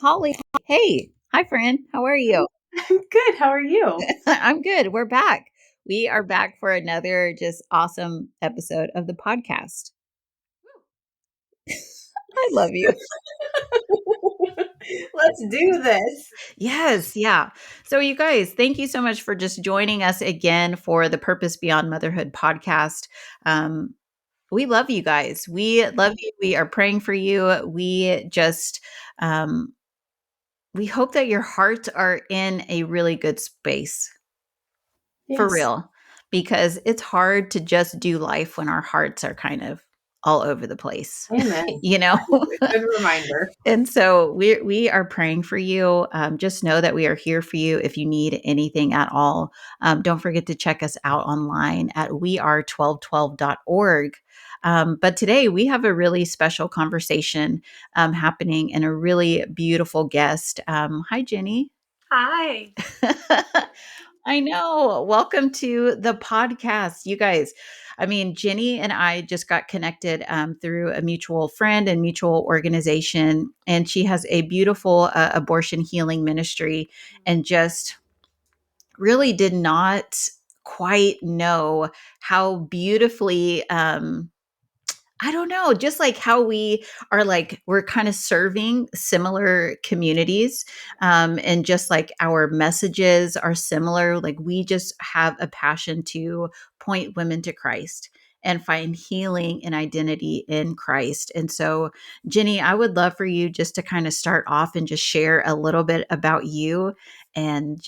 Holly. Hey, hi, friend. How are you? Good. How are you? I'm good. We're back. We are back for another just awesome episode of the podcast. I love you. Let's do this. Yes, yeah. So, you guys, thank you so much for just joining us again for the Purpose Beyond Motherhood podcast. Um, we love you guys. We love you. We are praying for you. Um, we hope that your hearts are in a really good space. For Yes. real, because it's hard to just do life when our hearts are kind of all over the place, Amen. you know? Good reminder. And so we are praying for you. Just know that we are here for you if you need anything at all. Don't forget to check us out online at weare1212.org. But today we have a really special conversation happening and a really beautiful guest. Hi, Jenny. Hi. I know. Welcome to the podcast, you guys. I mean, Jenny and I just got connected through a mutual friend and mutual organization, and she has a beautiful abortion healing ministry, and just really did not quite know how beautifully I don't know, just like how we are like, we're kind of serving similar communities. And just like our messages are similar, like we just have a passion to point women to Christ and find healing and identity in Christ. And so, Jenny, I would love for you just to kind of start off and just share a little bit about you and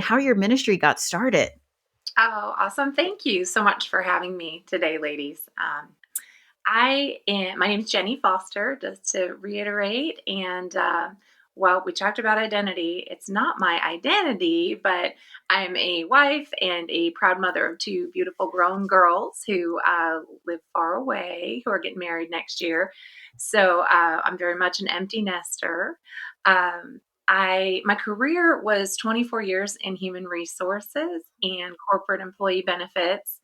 how your ministry got started. Oh, awesome. Thank you so much for having me today, ladies. My name is Jenny Foster, just to reiterate. And well, we talked about identity. It's not my identity, but I'm a wife and a proud mother of two beautiful grown girls who live far away, who are getting married next year. So I'm very much an empty nester. My career was 24 years in human resources and corporate employee benefits.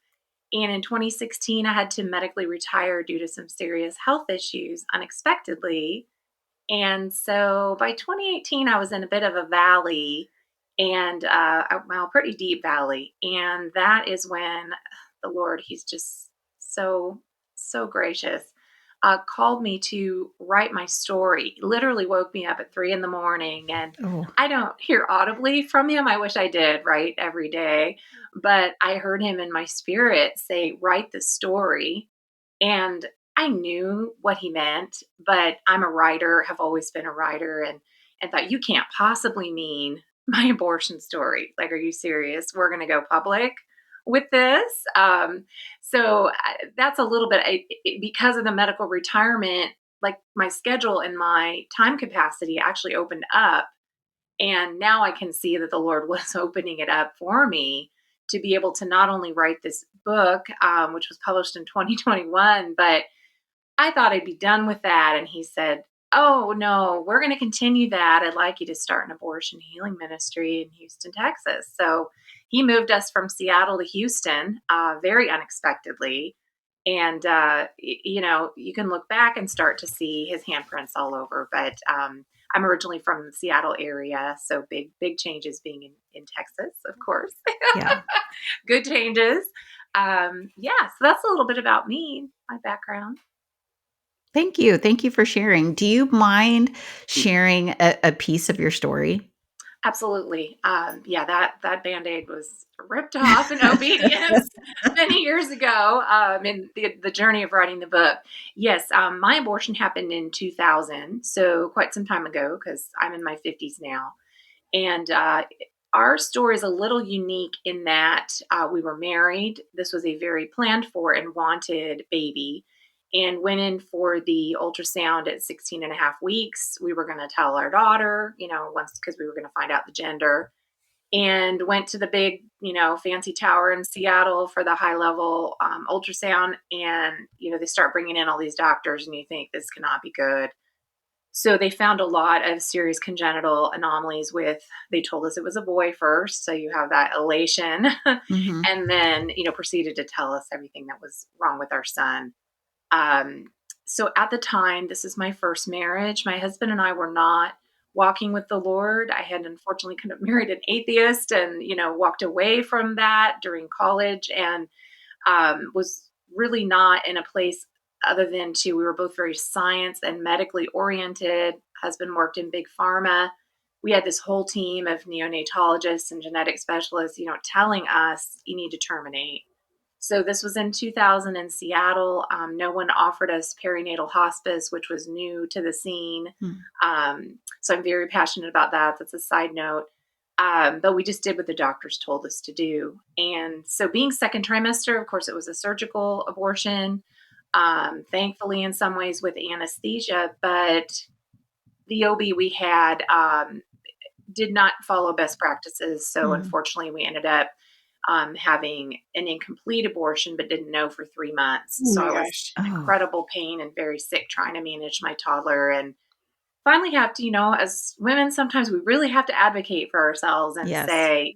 And in 2016, I had to medically retire due to some serious health issues unexpectedly. And so by 2018, I was in a bit of a valley and, well, pretty deep valley. And that is when the Lord, He's just so gracious, called me to write my story. Literally woke me up at 3 in the morning. And Oh, I don't hear audibly from Him. I wish I did, right, every day. But I heard Him in my spirit say, write the story. And I knew what he meant, but I'm a writer, have always been a writer, and thought, you can't possibly mean my abortion story. Like, are you serious? We're going to go public with this. That's a little bit because of the medical retirement. Like, my schedule and my time capacity actually opened up, and now I can see that the Lord was opening it up for me to be able to not only write this book, which was published in 2021, but I thought I'd be done with that. And He said, oh, no, we're going to continue that. I'd like you to start an abortion healing ministry in Houston, Texas. So He moved us from Seattle to Houston very unexpectedly. And, you can look back and start to see His handprints all over. But I'm originally from the Seattle area. So big changes being in Texas, of course. yeah. Good changes. So that's a little bit about me, my background. Thank you. Thank you for sharing. Do you mind sharing a piece of your story? Absolutely. That Band-Aid was ripped off in obedience many years ago in the journey of writing the book. Yes, my abortion happened in 2000, so quite some time ago because I'm in my 50s now. And our story is a little unique in that we were married. This was a very planned for and wanted baby, and went in for the ultrasound at 16 and a half weeks. We were going to tell our daughter, once, because we were going to find out the gender, and went to the big, fancy tower in Seattle for the high level ultrasound. And, they start bringing in all these doctors, and you think this cannot be good. So they found a lot of serious congenital anomalies they told us it was a boy first. So you have that elation, Hmm. and then, proceeded to tell us everything that was wrong with our son. Um, so at the time, this is my first marriage. My husband and I were not walking with the Lord. I had unfortunately kind of married an atheist and, walked away from that during college and was really not in a place other than we were both very science and medically oriented. Husband worked in big pharma. We had this whole team of neonatologists and genetic specialists, telling us you need to terminate. So this was in 2000 in Seattle. No one offered us perinatal hospice, which was new to the scene. Mm. So I'm very passionate about that. That's a side note. But we just did what the doctors told us to do. And so being second trimester, of course, it was a surgical abortion, thankfully in some ways with anesthesia, but the OB we had did not follow best practices. So Mm. unfortunately, we ended up having an incomplete abortion, but didn't know for 3 months. Oh So my I was gosh. in Oh, incredible pain and very sick trying to manage my toddler. And finally have to, as women, sometimes we really have to advocate for ourselves and yes. say,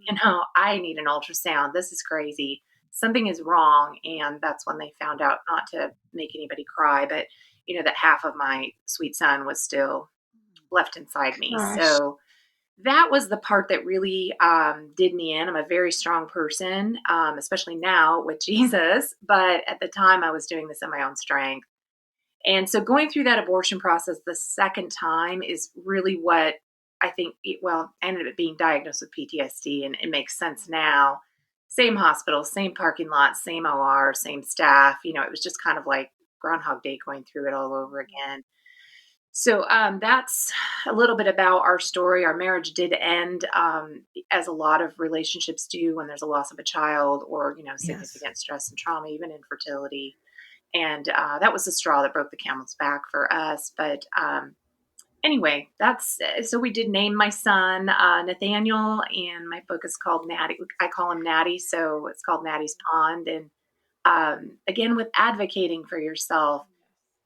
I need an ultrasound. This is crazy. Something is wrong. And that's when they found out, not to make anybody cry, but, that half of my sweet son was still left inside me. Gosh. So that was the part that really did me in. I'm a very strong person, especially now with Jesus. But at the time, I was doing this in my own strength. And so going through that abortion process the second time is really what I think, I ended up being diagnosed with PTSD, and it makes sense now. Same hospital, same parking lot, same OR, same staff. It was just kind of like Groundhog Day going through it all over again. So that's a little bit about our story. Our marriage did end, as a lot of relationships do when there's a loss of a child or, Yes. significant stress and trauma, even infertility. And that was the straw that broke the camel's back for us. But anyway, that's so we did name my son Nathaniel, and my book is called Natty. I call him Natty, so it's called Natty's Pond. And again, with advocating for yourself,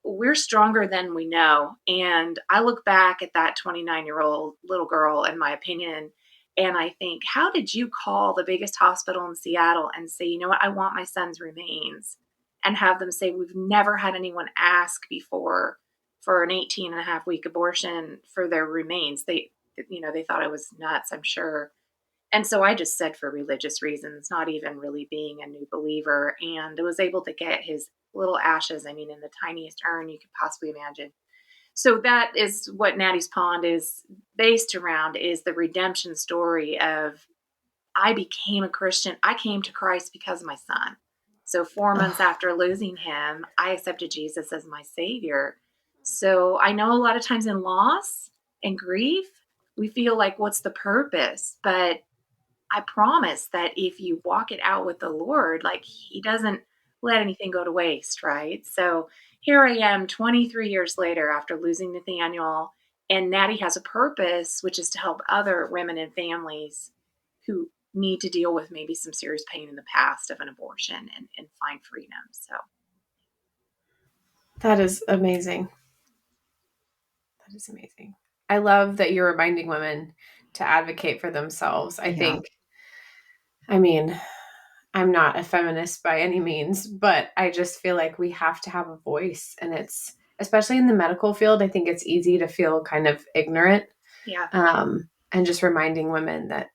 we're stronger than we know. And I look back at that 29-year-old little girl, in my opinion, and I think, how did you call the biggest hospital in Seattle and say, you know what, I want my son's remains? And have them say, we've never had anyone ask before for an 18 and a half week abortion for their remains. They thought I was nuts, I'm sure. And so I just said for religious reasons, not even really being a new believer, and was able to get his little ashes, I mean, in the tiniest urn you could possibly imagine. So that is what Natty's Pond is based around, is the redemption story of I became a Christian. I came to Christ because of my son. So 4 months Oh, after losing him, I accepted Jesus as my savior. So I know a lot of times in loss and grief, we feel like, what's the purpose? But I promise that if you walk it out with the Lord, like He doesn't let anything go to waste, right? So here I am 23 years later after losing Nathaniel, and Natty has a purpose, which is to help other women and families who need to deal with maybe some serious pain in the past of an abortion and find freedom. So, That is amazing. That is amazing. I love that you're reminding women to advocate for themselves. yeah. I mean, I'm not a feminist by any means, but I just feel like we have to have a voice. And it's, especially in the medical field, I think it's easy to feel kind of ignorant. yeah. And just reminding women that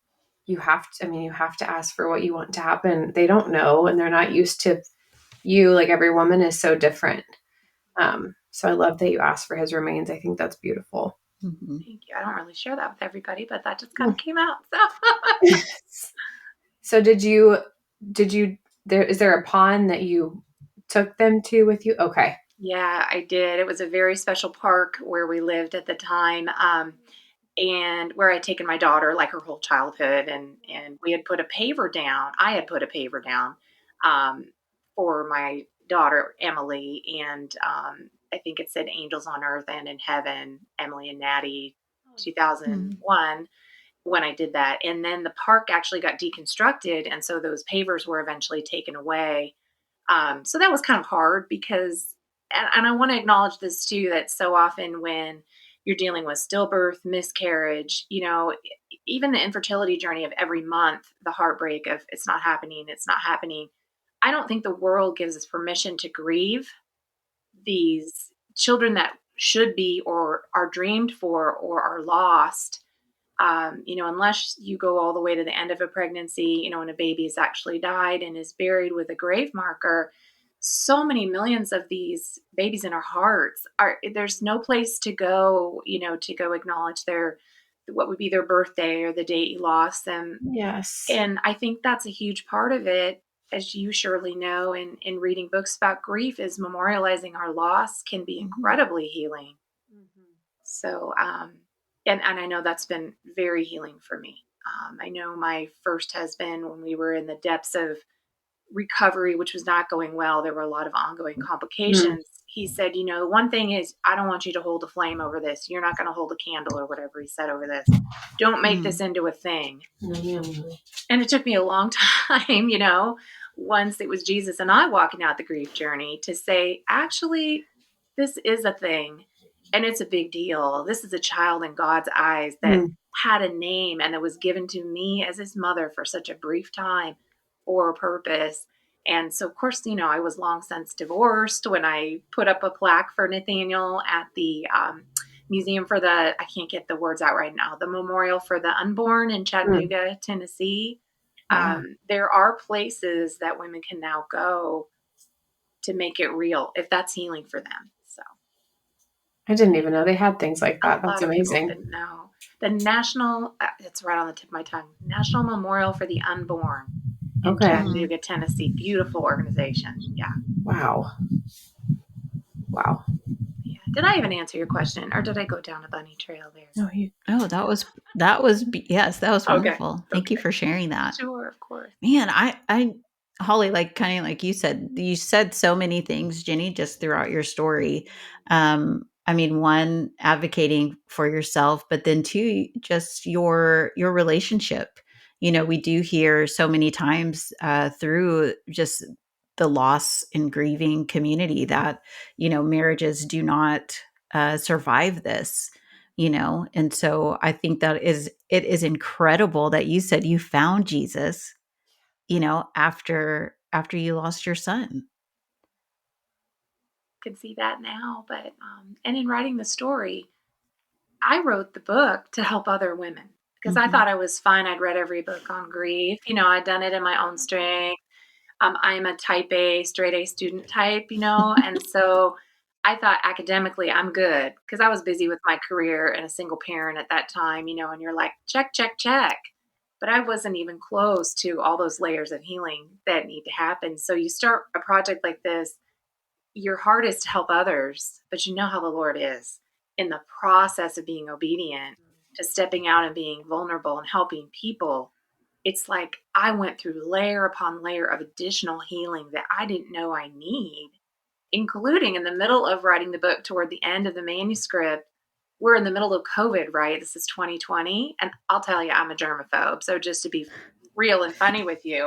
you have to ask for what you want to happen. They don't know and they're not used to you. Like every woman is so different. So I love that you asked for his remains. I think that's beautiful. Mhm. Thank you. I don't really share that with everybody, but that just kind of came out. So, So did you there is there a pond that you took them to with you? Okay. yeah, I did. It was a very special park where we lived at the time. And where I'd taken my daughter like her whole childhood, and we had put a paver down. I had put a paver down um, for my daughter Emily, and I think it said "Angels on Earth and in Heaven," Emily and Natty, Mm. 2001. When I did that, and then the park actually got deconstructed, and so those pavers were eventually taken away. So that was kind of hard because, and I want to acknowledge this too, that so often when you're dealing with stillbirth, miscarriage, even the infertility journey of every month, the heartbreak of it's not happening, it's not happening. I don't think the world gives us permission to grieve these children that should be or are dreamed for or are lost. Unless you go all the way to the end of a pregnancy, when a baby has actually died and is buried with a grave marker, so many millions of these babies in our hearts there's no place to go, to go acknowledge what would be their birthday or the date you lost them. Yes. And I think that's a huge part of it, as you surely know, in reading books about grief, is memorializing our loss can be incredibly healing. So, and I know that's been very healing for me. I know my first husband, when we were in the depths of recovery, which was not going well, there were a lot of ongoing complications. He said, the one thing is, I don't want you to hold a flame over this. You're not going to hold a candle or whatever he said over this. Don't make this into a thing. And it took me a long time, once it was Jesus and I walking out the grief journey, to say, actually, this is a thing and it's a big deal. This is a child in God's eyes that had a name and that was given to me as his mother for such a brief time for a purpose. And so, of course, I was long since divorced when I put up a plaque for Nathaniel at the museum for I can't get the words out right now, the Memorial for the Unborn in Chattanooga, Tennessee. Wow. There are places that women can now go to make it real, if that's healing for them. So I didn't even know they had things like a that. That's lot of people amazing. didn't know. The National, it's right on the tip of my tongue, National Memorial for the Unborn in Chattanooga, Tennessee. Beautiful organization. Yeah. Wow. Yeah. Did I even answer your question, or did I go down a bunny trail there? Oh, yes, that was wonderful. Thank you for sharing that. Sure, of course. Man, Holly, like kind of like you said so many things, Jenny, just throughout your story. I mean, one, advocating for yourself, but then two, just your relationship. We do hear so many times through just the loss and grieving community that marriages do not survive this. And so I think it is incredible that you said you found Jesus after you lost your son. Could see that now, but and in writing the story, I wrote the book to help other women because I thought I was fine. I'd read every book on grief. I'd done it in my own strength. I'm a type A, straight A student type, and so I thought academically I'm good because I was busy with my career and a single parent at that time, and you're like, check, check, check. But I wasn't even close to all those layers of healing that need to happen. So you start a project like this, your heart is to help others, but you know how the Lord is in the process of being obedient, to stepping out and being vulnerable and helping people. It's like I went through layer upon layer of additional healing that I didn't know I need, including in the middle of writing the book toward the end of the manuscript. We're in the middle of COVID, right? This is 2020. And I'll tell you, I'm a germaphobe. So just to be real and funny with you.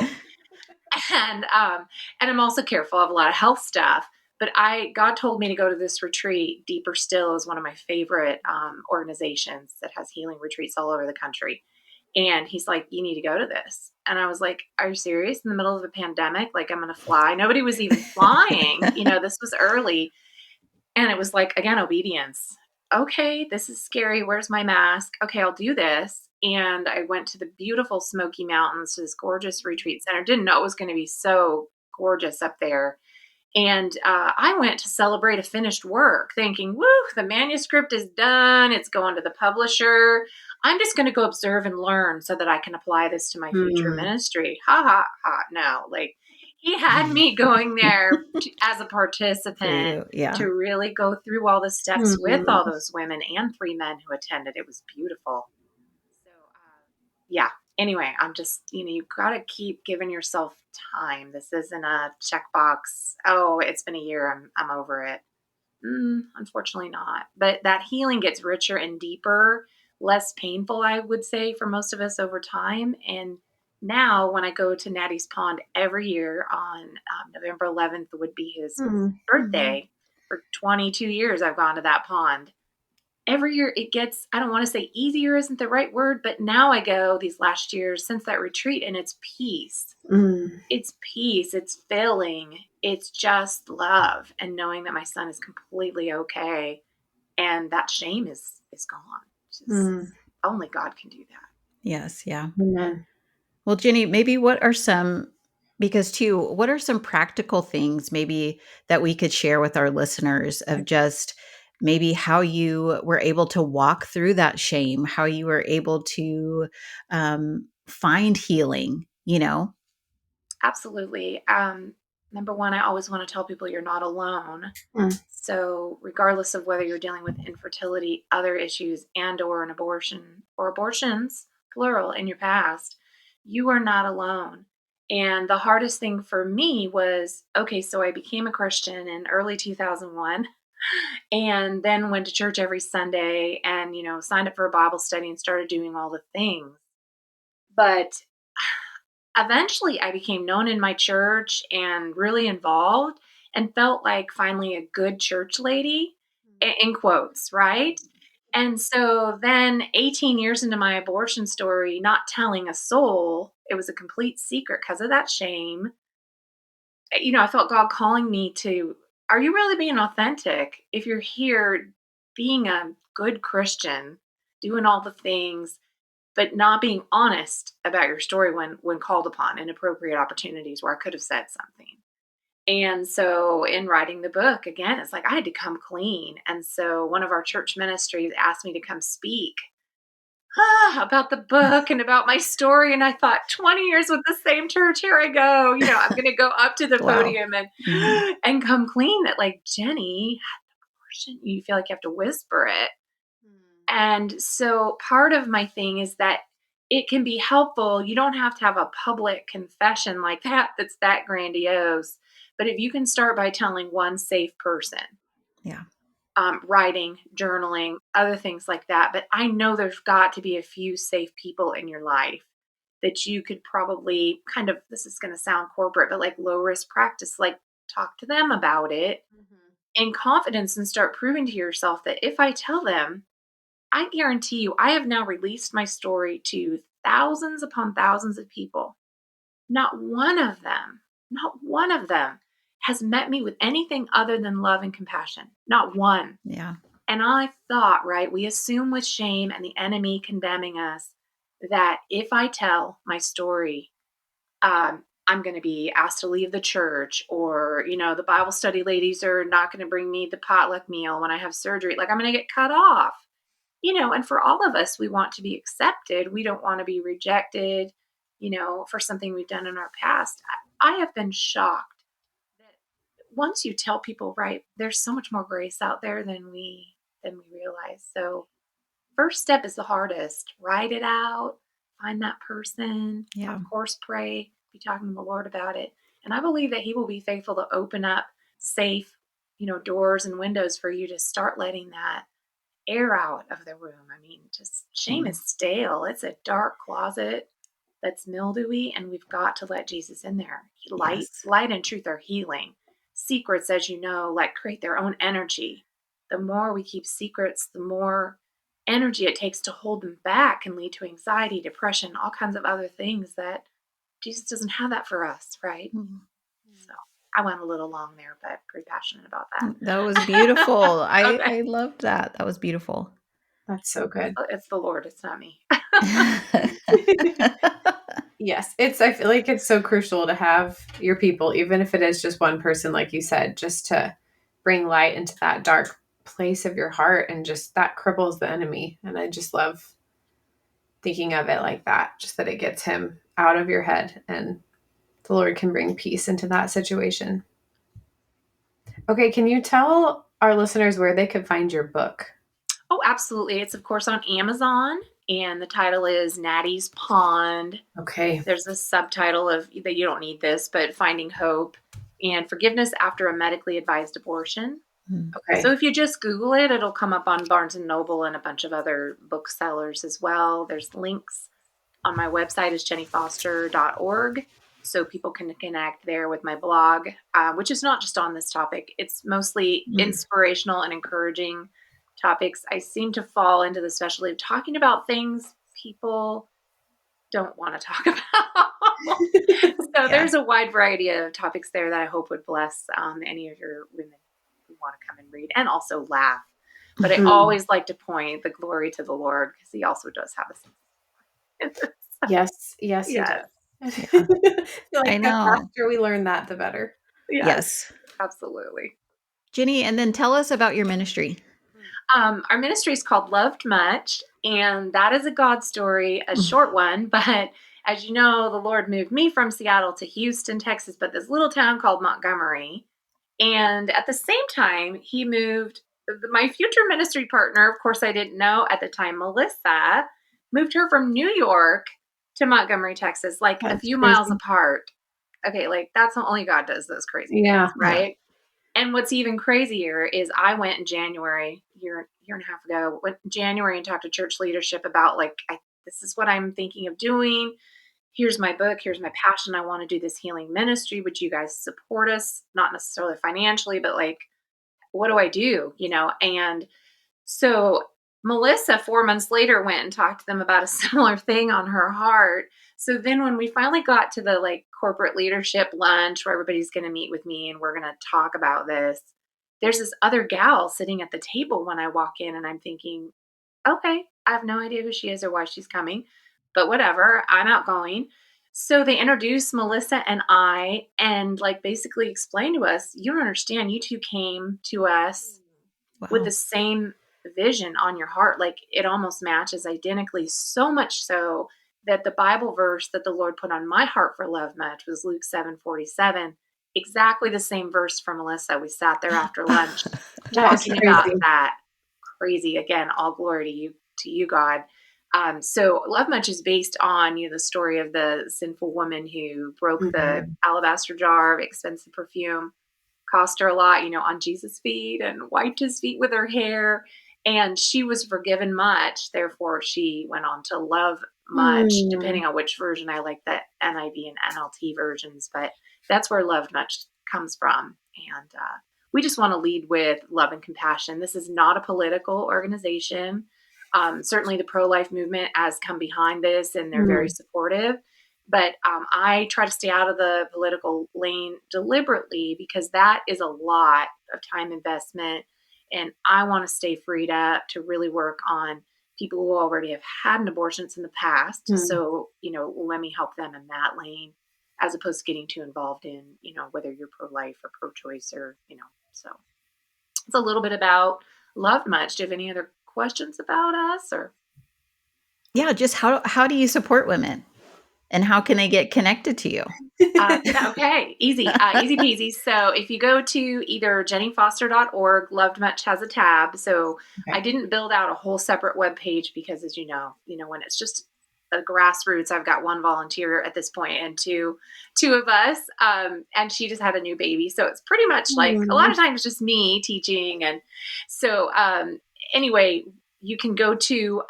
And I'm also careful of a lot of health stuff. But God told me to go to this retreat. Deeper Still is one of my favorite organizations that has healing retreats all over the country. And he's like, you need to go to this. And I was like, are you serious? In the middle of a pandemic? Like, I'm going to fly. Nobody was even flying. This was early. And it was like, again, obedience. Okay, this is scary. Where's my mask? Okay, I'll do this. And I went to the beautiful Smoky Mountains to this gorgeous retreat center. Didn't know it was going to be so gorgeous up there. And I went to celebrate a finished work thinking, woo, the manuscript is done. It's going to the publisher. I'm just going to go observe and learn so that I can apply this to my future ministry. Ha, ha, ha. No, like he had me going there as a participant to really go through all the steps with all those women and 3 men who attended. It was beautiful. So, yeah. Anyway, I'm just, you've got to keep giving yourself time. This isn't a checkbox. Oh, it's been a year. I'm over it. Unfortunately not. But that healing gets richer and deeper, less painful, I would say, for most of us over time. And now when I go to Natty's Pond every year on November 11th would be his birthday. For 22 years, I've gone to that pond. Every year it gets, I don't want to say easier isn't the right word, but now I go these last years since that retreat and it's peace. It's peace. It's filling. It's just love and knowing that my son is completely okay. and that shame is gone. Just, only God can do that. Yes. Yeah. Amen. Well, Jenny, maybe what are some, because too, what are some practical things maybe that we could share with our listeners of just maybe how you were able to walk through that shame, how you were able to find healing, you know? Absolutely. Number one, I always want to tell people you're not alone. Mm. So regardless of whether you're dealing with infertility, other issues, and or an abortion or abortions, plural, in your past, you are not alone. And the hardest thing for me was, okay, so I became a Christian in early 2001 and then went to church every Sunday and, signed up for a Bible study and started doing all the things. But eventually I became known in my church and really involved and felt like finally a good church lady, in quotes, right? And so then 18 years into my abortion story, not telling a soul, it was a complete secret because of that shame. I felt God calling me to, are you really being authentic if you're here being a good Christian, doing all the things, but not being honest about your story when called upon in appropriate opportunities where I could have said something. And so in writing the book, again, it's like I had to come clean. And so one of our church ministries asked me to come speak about the book and about my story. And I thought, 20 years with the same church, here I go. I'm going to go up to the Wow. podium and Mhm. and come clean that, like, Jenny had the abortion. You feel like you have to whisper it. And so part of my thing is that it can be helpful. You don't have to have a public confession like that that's that grandiose. But if you can start by telling one safe person, Yeah. writing, journaling, other things like that. But I know there's got to be a few safe people in your life that you could probably kind of, this is going to sound corporate, but like low risk practice, like talk to them about it in confidence and start proving to yourself that if I tell them, I guarantee you, I have now released my story to thousands upon thousands of people. Not one of them has met me with anything other than love and compassion. Not one. Yeah. And I thought, right, we assume with shame and the enemy condemning us that if I tell my story, I'm going to be asked to leave the church, or, the Bible study ladies are not going to bring me the potluck meal when I have surgery. Like, I'm going to get cut off. And for all of us, we want to be accepted. We don't want to be rejected, for something we've done in our past. I have been shocked that once you tell people, right, there's so much more grace out there than we realize. So first step is the hardest. Write it out, find that person, Yeah. of course, pray, be talking to the Lord about it. And I believe that He will be faithful to open up safe, doors and windows for you to start letting that air out of the room. I mean, just shame is stale. It's a dark closet that's mildewy, and we've got to let Jesus in there. Light, Yes. light and truth are healing. Secrets, as you know, like create their own energy. The more we keep secrets, the more energy it takes to hold them back can lead to anxiety, depression, all kinds of other things that Jesus doesn't have that for us, right? Mhm. So I went a little long there, but pretty passionate about that. That was beautiful. I Okay. I loved that. That was beautiful. That's so good. It's the Lord, it's not me. Yes, I feel like it's so crucial to have your people, even if it is just one person, like you said, just to bring light into that dark place of your heart, and just that cripples the enemy. And I just love thinking of it like that, just that it gets him out of your head and the Lord can bring peace into that situation. Okay, can you tell our listeners where they could find your book? Oh, absolutely. It's, of course, on Amazon, and the title is Natty's Pond. Okay. There's a subtitle of that, you don't need this, but Finding Hope and Forgiveness After a Medically Advised Abortion. Okay. So if you just Google it, it'll come up on Barnes and Noble and a bunch of other booksellers as well. There's links on my website is jennyfoster.org. So people can connect there with my blog, which is not just on this topic. It's mostly inspirational and encouraging topics. I seem to fall into the specialty of talking about things people don't want to talk about. So Yeah. there's a wide variety of topics there that I hope would bless any of your women who want to come and read and also laugh. But I Mhm. always like to point the glory to the Lord because he also does have a sense. Yes, he Yes, does. Yeah. Like I the know. faster we learn that, the better. yes, Yes. absolutely. Jenny, and then tell us about your ministry. Our ministry is called LovedMuch, and that is a God story, a short one. But as you know, the Lord moved me from Seattle to Houston, Texas, but this little town called Montgomery. And at the same time, he moved my future ministry partner. Of course, I didn't know at the time, Melissa moved her from New York to Montgomery, Texas, like a That's few miles crazy. apart. Okay, like that's only God does those crazy things, Yeah. Yeah. right? And what's even crazier is I went in January, year and a half ago, went in January and talked to church leadership about like, this is what I'm thinking of doing. Here's my book. Here's my passion. I want to do this healing ministry. Would you guys support us? Not necessarily financially, but like, what do I do? And so Melissa, 4 months later, went and talked to them about a similar thing on her heart. So then when we finally got to the like corporate leadership lunch where everybody's going to meet with me and we're going to talk about this, there's this other gal sitting at the table when I walk in and I'm thinking, okay, I have no idea who she is or why she's coming, but whatever, I'm outgoing. So they introduced Melissa and I and like basically explained to us, you don't understand, you two came to us with the Wow. same vision on your heart. Like it almost matches identically, so much so that the Bible verse that the Lord put on my heart for LovedMuch was Luke 7:47. Exactly the same verse for Melissa. We sat there after lunch That's talking about crazy. that. Crazy. Again, all glory to you, God. So LovedMuch is based on the story of the sinful woman who broke the Mhm. alabaster jar of expensive perfume, cost her a lot, on Jesus' feet and wiped his feet with her hair. And she was forgiven much. Therefore, she went on to love much, Hmm. depending on which version. I like the NIV and NLT versions, but that's where loved much comes from. And we just want to lead with love and compassion. This is not a political organization. Certainly, the pro life movement has come behind this and they're very Hmm. supportive. But I try to stay out of the political lane deliberately because that is a lot of time investment. And I want to stay freed up to really work on people who already have had an abortion in the past. Hmm. So, let me help them in that lane as opposed to getting too involved in, whether you're pro life or pro choice so it's a little bit about LovedMuch. Do you have any other questions about us or? Yeah, just how do you support women? And how can they get connected to you? Okay, easy, easy peasy. So if you go to either jennyfoster.org, LovedMuch has a tab. So I Okay. didn't build out a whole separate web page because, as when it's just a grassroots, I've got one volunteer at this point and two of us, and she just had a new baby. So it's pretty much like a lot Hmm. of times just me teaching, and so anyway, you can go to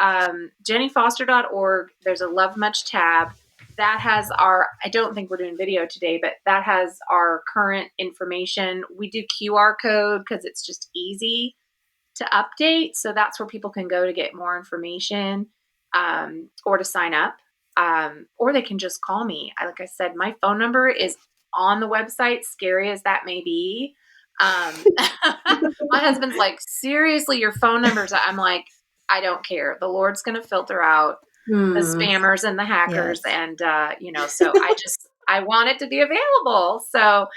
jennyfoster.org. There's a LovedMuch tab that has I don't think we're doing video today, but that has our current information. We do QR code because it's just easy to update. So that's where people can go to get more information, or to sign up, or they can just call me. Like I said, my phone number is on the website, scary as that may be. My husband's like, seriously, your phone numbers. I'm like, I don't care. The Lord's going to filter out the Hmm. spammers and the hackers. Yes. And, so I want it to be available. So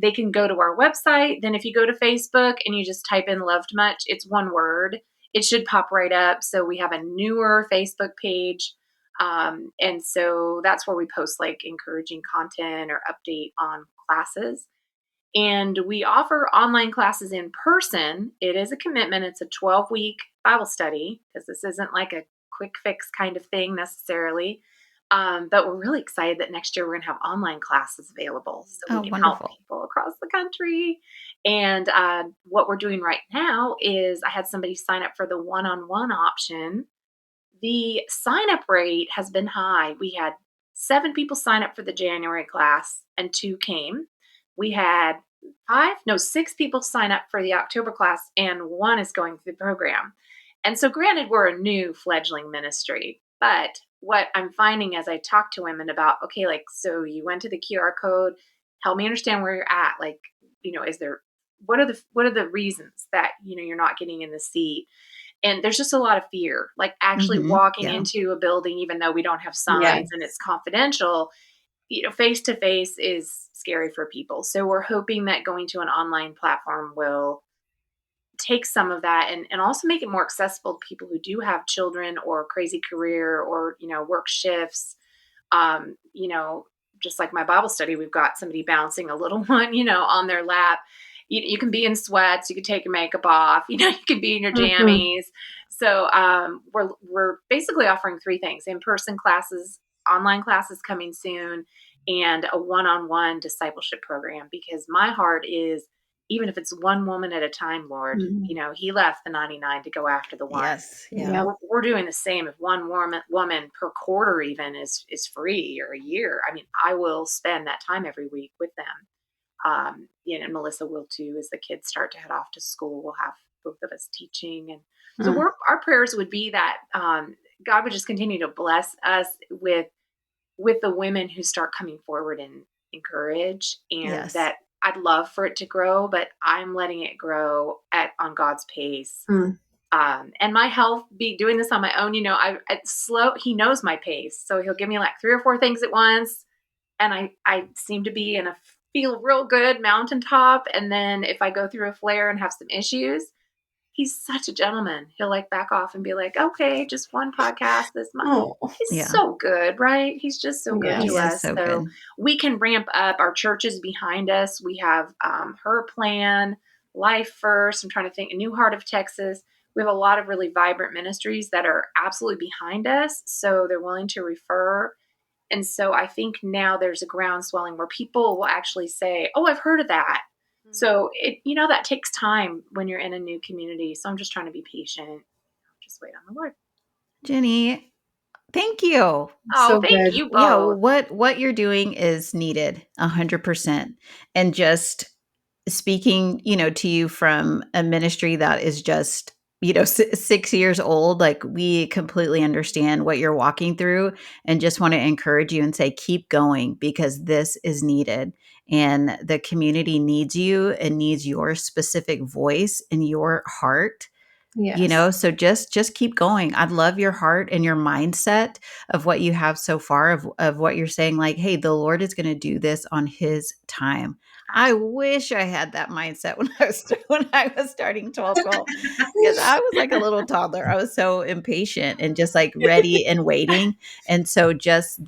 they can go to our website. Then if you go to Facebook and you just type in LovedMuch, it's one word. It should pop right up. So we have a newer Facebook page. And so that's where we post like encouraging content or update on classes. And we offer online classes in person. It is a commitment. It's a 12-week Bible study because this isn't like a quick fix kind of thing necessarily. But we're really excited that next year we're going to have online classes available so we Oh, can help wonderful. people across the country. And what we're doing right now is I had somebody sign up for the one-on-one option. The sign up rate has been high. We had 7 people sign up for the January class and 2 came. We had 6 people sign up for the October class and 1 is going through the program. And so, granted, we're a new fledgling ministry, but what I'm finding as I talk to women about, okay, like, so you went to the QR code, help me understand where you're at. Like, is there what are the reasons that, you're not getting in the seat? And there's just a lot of fear, like actually walking Yeah. into a building, even though we don't have Yes. signs and it's confidential, face to face is scary for people. So we're hoping that going to an online platform will take some of that and also make it more accessible to people who do have children or crazy career or, work shifts. You know, just like my Bible study, we've got somebody bouncing a little one, on their lap. You can be in sweats, you can take your makeup off, you can be in your Mhm. jammies. So we're basically offering three things: in-person classes, online classes coming soon, and a one-on-one discipleship program. Because my heart is, even if it's one woman at a time, Lord, Mhm. he left the 99 to go after the one. Yes. Yeah. Yep. We're doing the same. If one woman per quarter even is free, or a year, I mean, I will spend that time every week with them. And Melissa will too. As the kids start to head off to school, we'll have both of us teaching. And so Mm. our prayers would be that God would just continue to bless us with the women who start coming forward and encourage, and Yes. that I'd love for it to grow, but I'm letting it grow on God's pace. Mm. And my health, be doing this on my own, it's slow. He knows my pace. So he'll give me like three or four things at once. And I seem to be feel real good mountaintop. And then if I go through a flare and have some issues, he's such a gentleman. He'll like back off and be like, okay, just one podcast this month. Oh, He's Yeah. so good, right? He's just so good He to yes. is us. so So good. we can ramp up. Our church is behind us. We have Her Plan, Life First. I'm trying to think, New Heart of Texas. We have a lot of really vibrant ministries that are absolutely behind us. So they're willing to refer. And so I think now there's a ground swelling where people will actually say, oh, I've heard of that. So that takes time when you're in a new community. So I'm just trying to be patient. Just wait on the Lord. Jenny, thank you. Oh, So thank good. you Yeah, both. what you're doing is needed 100%. And just speaking, to you from a ministry that is just, 6 years old, like we completely understand what you're walking through and just want to encourage you and say, keep going because this is needed. And the community needs you and needs your specific voice and your heart, Yes. so just keep going. I love your heart and your mindset of what you have so far, of what you're saying, like, hey, the Lord is going to do this on his time. I wish I had that mindset when I was starting 12 because I was like a little toddler. I was so impatient and just like ready and waiting. And so just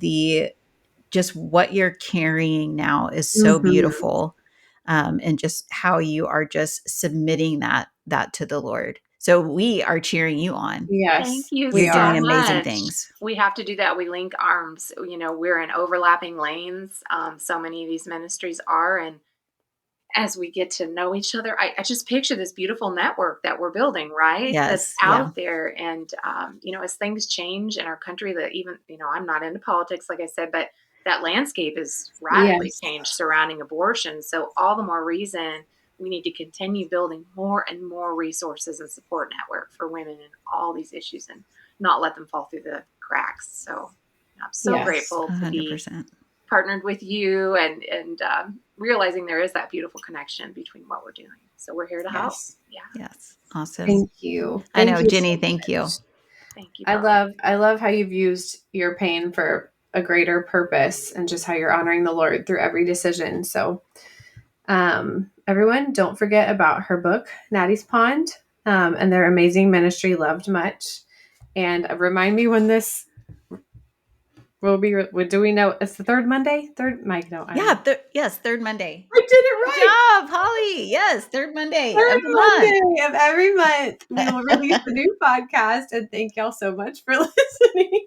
what you're carrying now is so Mhm. beautiful, and just how you are just submitting that to the Lord. So we are cheering you on. Thank Yes, you we You're doing so are. amazing much. things. We have to do that. We link arms. We're in overlapping lanes. So many of these ministries are. And as we get to know each other, I just picture this beautiful network that we're building, right? That's Yes, yeah. out there. And, as things change in our country, that even, I'm not into politics, like I said, but that landscape is radically Yes. changed surrounding abortion. So all the more reason we need to continue building more and more resources and support network for women in all these issues and not let them fall through the cracks. So I'm so Yes. grateful to be 100%. partnered with you and realizing there is that beautiful connection between what we're doing. So we're here to help. Yes. Yeah. Yes. Awesome. Thank you. I Thank know, you so Jenny, thank you. much. Thank you I both. love how you've used your pain for a greater purpose and just how you're honoring the Lord through every decision. So everyone, don't forget about her book, Natty's Pond, and their amazing ministry, LovedMuch. And remind me when this will be. Do we know it's the third Monday? Third, Mike? No, I don't Yeah. know. Yes. Third Monday. I did it Good right. job, Holly. Yes. Third Monday Third of the month. Monday of every month, we will release a new podcast. And thank y'all so much for listening.